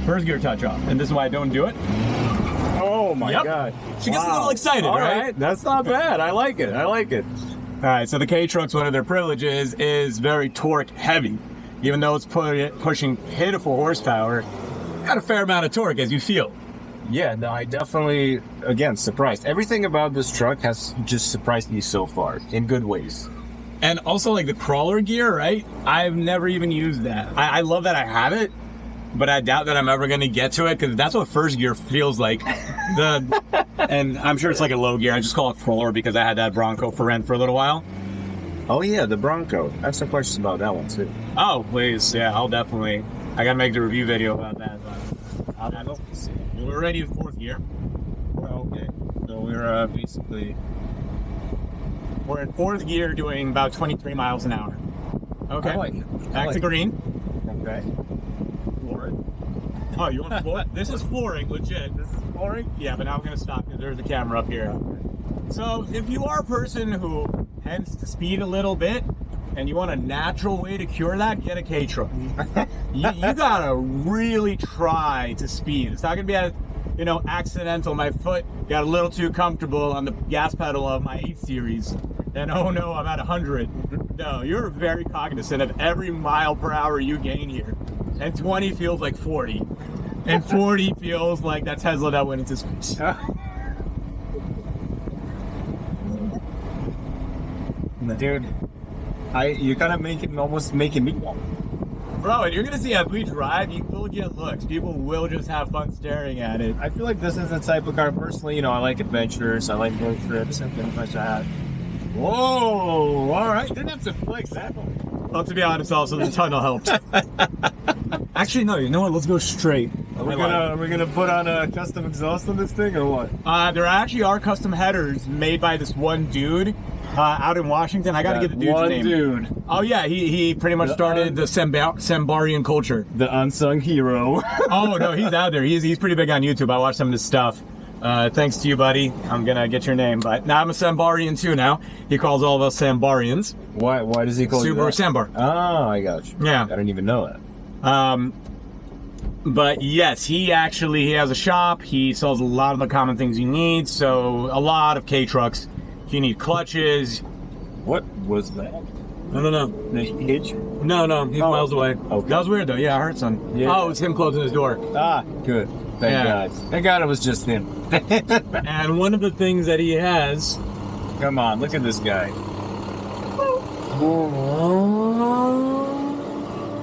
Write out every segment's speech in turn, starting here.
first gear touch off, and this is why I don't do it. Oh my God. She gets a little excited, All right? That's not bad. I like it. I like it. All right, so the K-Trucks, one of their privileges is very torque heavy. Even though it's pushing pitiful horsepower, got a fair amount of torque, as you feel. Yeah, no, I definitely, again, surprised. Everything about this truck has just surprised me so far, in good ways. And also, like, the crawler gear, right? I've never even used that. I love that I have it, but I doubt that I'm ever going to get to it, because that's what first gear feels like. And I'm sure it's like a low gear. I just call it crawler because I had that Bronco for rent for a little while. Oh yeah, the Bronco. I have some questions about that one too. Oh, please. Yeah, I'll definitely. I got to make the review video about that. We're already in fourth gear. Okay. So we're basically... We're in fourth gear doing about 23 miles an hour. Okay. I like it. Back to green. Okay. Floor it. Oh, you want to floor it? This is flooring, legit. This is flooring? Yeah, but now I'm going to stop because there's a camera up here. So if you are a person who tends to speed a little bit and you want a natural way to cure that, get a K-Truck. you gotta really try to speed. It's not gonna be accidental. My foot got a little too comfortable on the gas pedal of my 8 Series. And oh no, I'm at 100. No, you're very cognizant of every mile per hour you gain here. And 20 feels like 40. And 40 feels like that Tesla that went into space. Dude, you're kind of almost making me want. Bro, and you're gonna see as we drive, you will get looks. People will just have fun staring at it. I feel like this is the type of car, personally, I like adventures, I like road trips and things like that. Whoa, all right, didn't have to flex that one. Well, to be honest, also the tunnel helped. Actually, no, you know what? Let's go straight. Are we gonna put on a custom exhaust on this thing or what? There actually are custom headers made by this one dude out in Washington. I gotta get the dude's name. Dude. Oh yeah, he pretty much started the Sambarian culture. The unsung hero. Oh no, he's out there. He's pretty big on YouTube. I watch some of his stuff. Thanks to you, buddy. I'm gonna get your name, but now I'm a Sambarian too. Now he calls all of us Sambarians. Why does he call you that? Subaru Sambar. Oh, I got you. Yeah, I didn't even know that. But yes, he has a shop. He sells a lot of the common things you need. So a lot of K-Trucks. If you need clutches. What was that? I don't know. The hitch? No, he's miles away. Okay. That was weird though. Yeah, I heard some. Yeah. Oh, it was him closing his door. Ah, good. Thank God. Thank God it was just him. And one of the things that he has. Come on, look at this guy.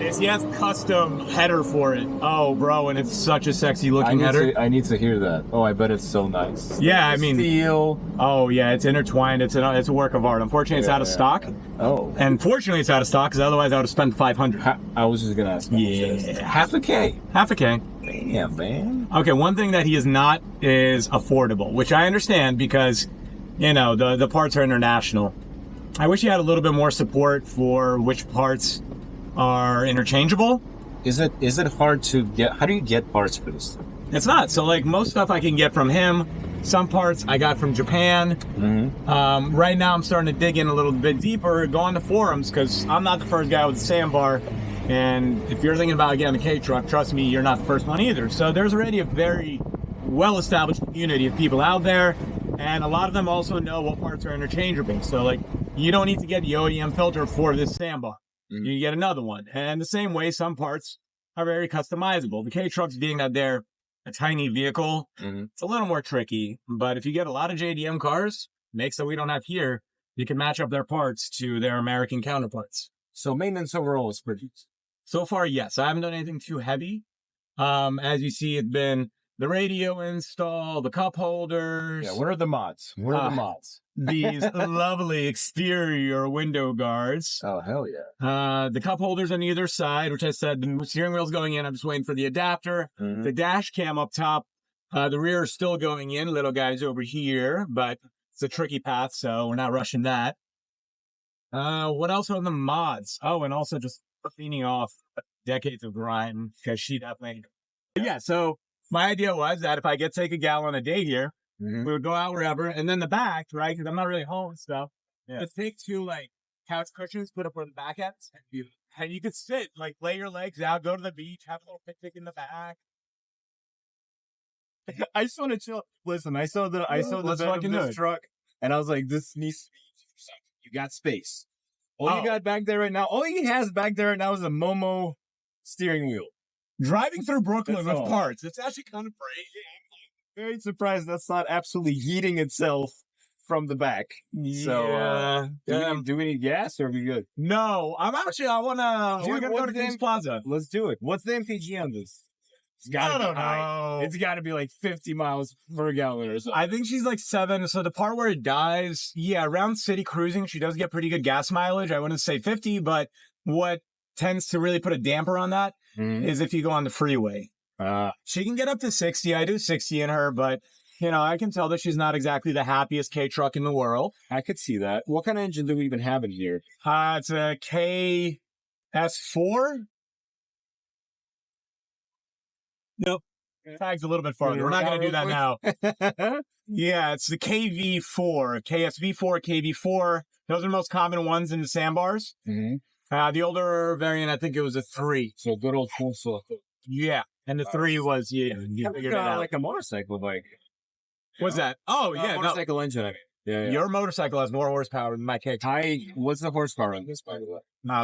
Is he has custom header for it. Oh, bro, and it's such a sexy looking header. I need to hear that. Oh, I bet it's so nice. Yeah, I mean, steel. Oh yeah, it's intertwined. It's a work of art. Unfortunately, it's out of stock. Oh. And fortunately, it's out of stock because otherwise I would have spent $500. I was just gonna ask. Yeah, half a K. Half a K. Damn, man. Okay, one thing that he is not is affordable, which I understand because, the parts are international. I wish he had a little bit more support for which parts are interchangeable. Is it hard to get? How do you get parts for this? It's not. So like most stuff I can get from him. Some parts I got from Japan. Mm-hmm. Right now I'm starting to dig in a little bit deeper, go on the forums, because I'm not the first guy with the Sambar. And if you're thinking about getting a K-Truck, trust me, you're not the first one either. So there's already a very well-established community of people out there. And a lot of them also know what parts are interchangeable. So like, you don't need to get the OEM filter for this Sambar. Mm-hmm. You get another one. And the same way, some parts are very customizable. The K-Trucks being that they're a tiny vehicle, mm-hmm. It's a little more tricky. But if you get a lot of JDM cars, makes that we don't have here, you can match up their parts to their American counterparts. So maintenance overall is pretty. So far, yes. I haven't done anything too heavy. As you see, it's been the radio install, the cup holders. Yeah, what are the mods? What are the mods? These lovely exterior window guards. Oh, hell yeah. The cup holders on either side, which I said the steering wheel's going in. I'm just waiting for the adapter. Mm-hmm. The dash cam up top. The rear is still going in. Little guy's over here, but it's a tricky path, so we're not rushing that. What else are the mods? Oh, and also just cleaning off decades of grime, because she definitely... Yeah, so my idea was that if I get take a gallon a day here, mm-hmm. we would go out wherever, and then the back, right, because I'm not really home and stuff, let's take two, like, couch cushions, put up where the back ends, and you could sit, like, lay your legs out, go to the beach, have a little picnic in the back. I just want to chill. Listen, I saw the Let's bed of fucking do this it. truck, and I was like, this needs. You got space. All you got back there right now, all he has back there right now is a Momo steering wheel. Driving through Brooklyn That's with all. parts, it's actually kind of crazy. Very surprised that's not absolutely yeeting itself from the back. So, do we need gas or are we good? No, I wanna go to Kings Plaza. Let's do it. What's the MPG on this? It's gotta be high. It's gotta be like 50 miles per gallon or something. I think she's like 7. So the part where it dies, around city cruising, she does get pretty good gas mileage. I wouldn't say 50, but what tends to really put a damper on that is if you go on the freeway. She can get up to 60. I do 60 in her, but I can tell that she's not exactly the happiest K truck in the world. I could see that. What kind of engine do we even have in here? It's a KS4. Nope. Tag's a little bit farther. We're not going to do that now. Yeah, it's the KV4, KSV4, KV4. Those are the most common ones in the Sambars. The older variant, I think it was a 3. So good old full circle. Yeah. And the 3 was, you figured it out. Like a motorcycle bike. What's that? Oh, yeah. Motorcycle engine, I mean. Yeah. Your motorcycle has more horsepower than my K. What's the horsepower on this, by the way?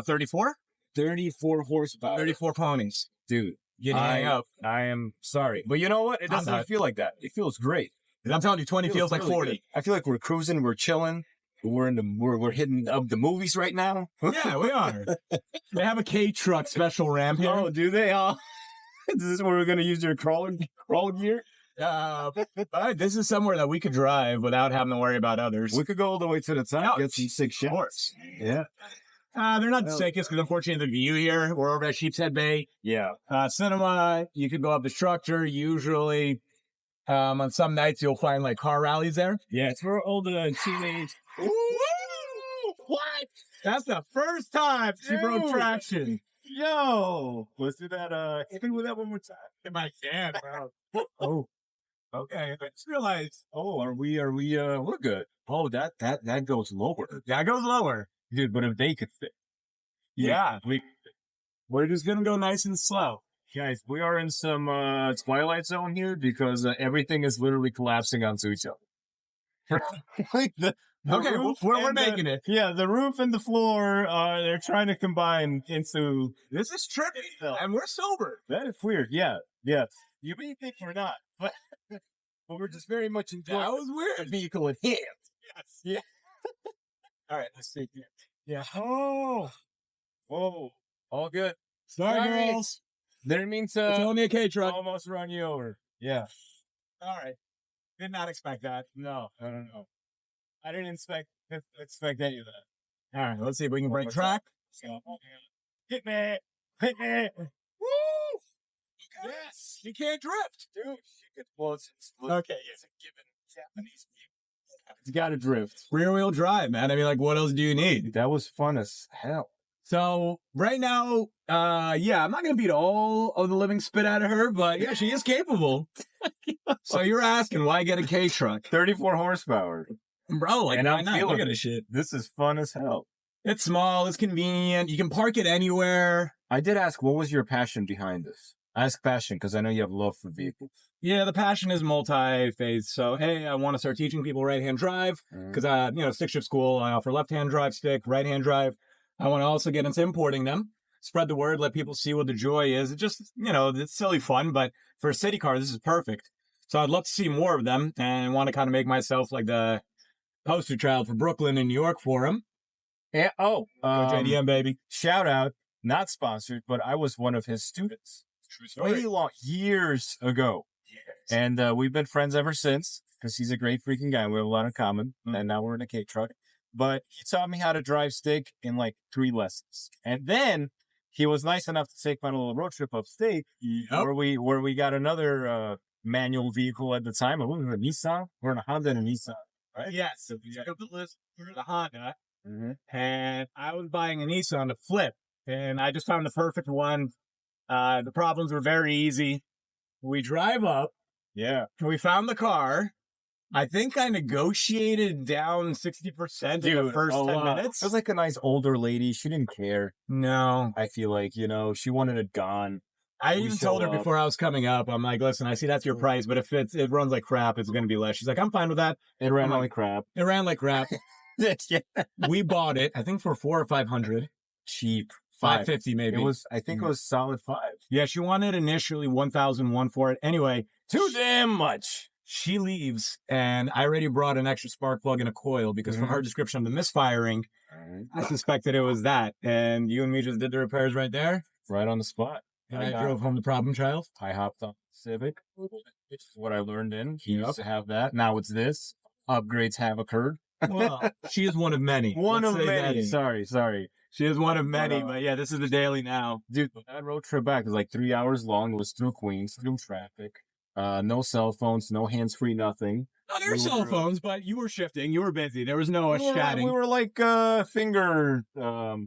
34? 34 horsepower. 34 ponies. Dude. You didn't hang up. I am sorry. But you know what? It doesn't feel like that. It feels great. I'm telling you, 20 feels like 40. Good. I feel like we're cruising, we're chilling. We're hitting up the movies right now. Yeah, we are. They have a K truck special ramp here. Oh, do they? This is where we're going to use your crawl gear? This is somewhere that we could drive without having to worry about others. We could go all the way to the top, get some sick shots. Yeah. They're not the sickest because unfortunately the view here, we're over at Sheepshead Bay. Yeah. Cinema, you could go up the structure. Usually, on some nights, you'll find like car rallies there. Yeah, it's for older teenage. What? That's the first time she broke traction. Yo, let's do that. Hit me with that one more time. If I can, bro. Oh, okay. I just realized. Oh, are we? We're good. Oh, that goes lower. That goes lower, dude. But if they could fit, yeah, we're just gonna go nice and slow, guys. We are in some Twilight Zone here because everything is literally collapsing onto each other. Like we're making it. Yeah, the roof and the floor, they're trying to combine into... This is trippy, and we're sober. That is weird, yeah. Yes. You may think we're not, but we're just very much enjoying that was weird. Vehicle in hand. Yes. Yeah. All right, let's see. Yeah. Oh. Whoa. All good. Sorry, girls. Didn't mean to... It's only a K truck. Almost run you over. Yeah. All right. Did not expect that. No. I didn't expect any of that. All right, let's see if we can break track. Hit me. Woo! Yes, you can't drift, dude. Well, it's okay. It's a given Japanese people. It's got to drift. Rear wheel drive, man. I mean, like, what else do you need? That was fun as hell. So right now, I'm not gonna beat all of the living spit out of her, but yeah, she is capable. So you're asking why get a K truck? 34 horsepower. Bro, like, and I'm not? feeling Look at this shit. This is fun as hell. It's small. It's convenient. You can park it anywhere. I did ask, what was your passion behind this? I ask passion because I know you have love for vehicles. Yeah, the passion is multi-phase. So, hey, I want to start teaching people right-hand drive because, stick shift school, I offer left-hand drive stick, right-hand drive. I want to also get into importing them, spread the word, let people see what the joy is. It just, it's silly fun, but for a city car, this is perfect. So I'd love to see more of them and want to kind of make myself like the poster child for Brooklyn and New York for them. Yeah. Oh, JDM, baby. Shout out, not sponsored, but I was one of his students. True story. Way long, years ago. Yes. And we've been friends ever since because he's a great freaking guy. We have a lot in common. And now we're in a K truck. But he taught me how to drive stick in like 3 lessons. And then he was nice enough to take me on a little road trip upstate where we got another manual vehicle at the time. It was a Nissan. We're in a Honda and a Nissan. Right? Yeah, so we took up the list for the Honda, and I was buying a Nissan to flip, and I just found the perfect one. The problems were very easy. We drive up. Yeah. We found the car. I think I negotiated down 60% in the first 10 minutes. It was like a nice older lady. She didn't care. No. I feel like, she wanted it gone. I We even show told her up. before I was coming up, I'm like, listen, I see that's your price, but if it runs like crap, it's going to be less. She's like, I'm fine with that. It ran I'm like like, crap. It ran like crap. Yeah. We bought it, I think for 400 or 500. Cheap. 550 maybe. It was, I think it was solid 5. Yeah, she wanted initially 1,001 for it. Anyway, Too damn much. she leaves, and I already brought an extra spark plug and a coil because from her description of the misfiring, I suspected it was that. And you and me just did the repairs right there. Right on the spot. And I drove home the problem child. I hopped on Civic, which is what I learned in. He used to have that. Now it's this. Upgrades have occurred. Well, she is one of many. One Let's of say many. that. Sorry. She is one of many, but yeah, this is the daily now. Dude, that road trip back was like 3 hours long. It was through Queens, through traffic. No cell phones, no hands-free, nothing. No, there were cell phones, but you were shifting. You were busy. There was no chatting. We were like finger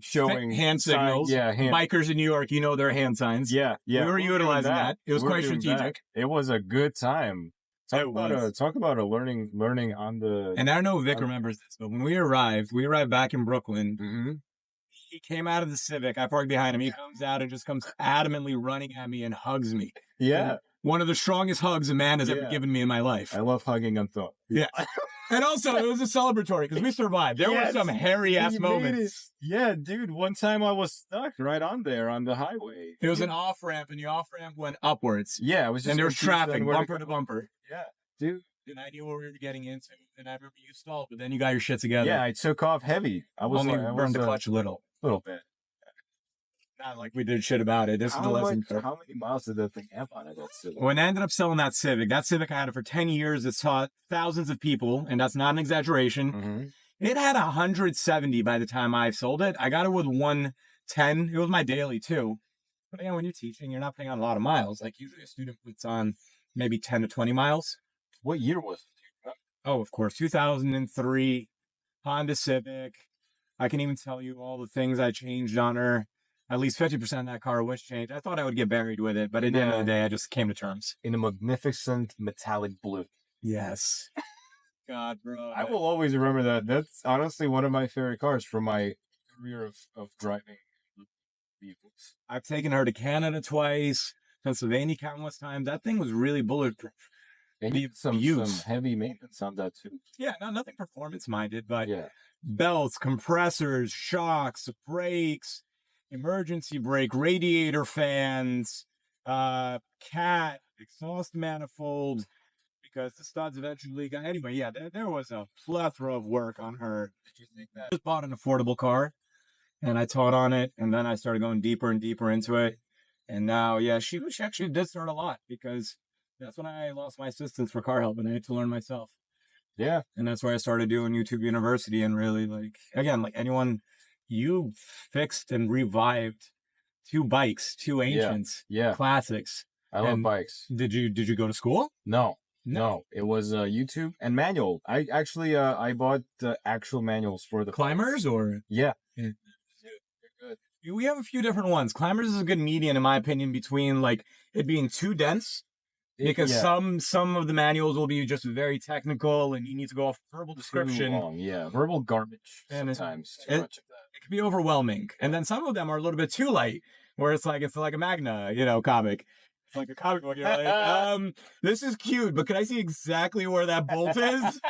showing hand signals. Yeah, bikers in New York, you know their hand signs. Yeah. We were utilizing that. It was quite strategic. It was a good time. Talk about a learning on the. And I know Vic remembers this, but when we arrived back in Brooklyn. Mm-hmm. He came out of the Civic. I parked behind him. He comes out and just comes adamantly running at me and hugs me. Yeah. And one of the strongest hugs a man has ever given me in my life. I love hugging on thought. Yeah. And also, it was a celebratory because we survived. There were some hairy-ass moments. Yeah, dude. One time I was stuck right on there on the highway. It was an off-ramp, and the off-ramp went upwards. Yeah, it was just and there was traffic, bumper to bumper. Yeah, dude. And I knew what we were getting into. And I remember you stalled, but then you got your shit together. Yeah, I took off heavy. I was only burned the clutch a little bit. Not like we did shit about it. This is the lesson. How many miles did that thing have on it? When I ended up selling that Civic I had it for 10 years. It taught thousands of people, and that's not an exaggeration. Mm-hmm. It had 170 by the time I sold it. I got it with 110. It was my daily too. But yeah, when you're teaching, you're not putting on a lot of miles. Like usually a student puts on maybe 10 to 20 miles. What year was it? Oh, of course, 2003 Honda Civic. I can even tell you all the things I changed on her. At least 50% of that car was changed. I thought I would get buried with it, but at the end of the day, I just came to terms. In a magnificent metallic blue. Yes. God, bro. I will always remember that. That's honestly one of my favorite cars from my career of driving vehicles. I've taken her to Canada twice, Pennsylvania countless times. That thing was really bulletproof. They need some heavy maintenance on that too. Yeah, nothing performance-minded, but yeah. Belts, compressors, shocks, brakes, emergency brake, radiator fans, cat, exhaust manifold, because the studs eventually got... Anyway, yeah, there was a plethora of work on her. I just bought an affordable car, and I taught on it, and then I started going deeper and deeper into it. And now, yeah, she actually did start a lot, because that's when I lost my assistance for car help, and I had to learn myself. Yeah. And that's why I started doing YouTube University, and really, like, again, like anyone... You fixed and revived 2 bikes, 2 ancients, classics. I love bikes. Did you go to school? No. It was YouTube and manual. I actually I bought the actual manuals for the climbers, or yeah. They're good. We have a few different ones. Climbers is a good median, in my opinion, between like it being too dense. Because some of the manuals will be just very technical, and you need to go off verbal description. Too long, yeah, verbal garbage. Sometimes too much of that. It can be overwhelming, and then some of them are a little bit too light, where it's like a Magna, comic. It's like a comic book. You're like, this is cute, but can I see exactly where that bolt is?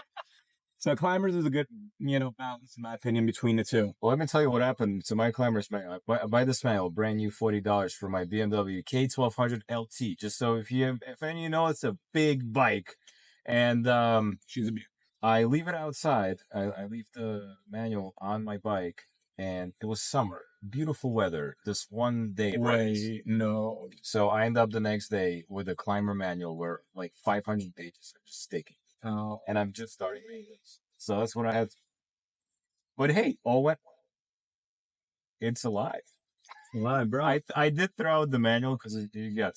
So climbers is a good, balance, in my opinion, between the two. Well, let me tell you what happened to my climbers. I buy this manual, brand new, $40 for my BMW K1200 LT. Just so if any of you know, it's a big bike, and she's a beauty. I leave it outside. I leave the manual on my bike, and it was summer, beautiful weather. This one day, no. So I end up the next day with a climber manual where like 500 pages are just sticking. Oh. And I'm just starting maintenance. So that's what I had. But hey, all went well. It's alive. Alive, bro. I did throw out the manual because it got.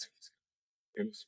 It was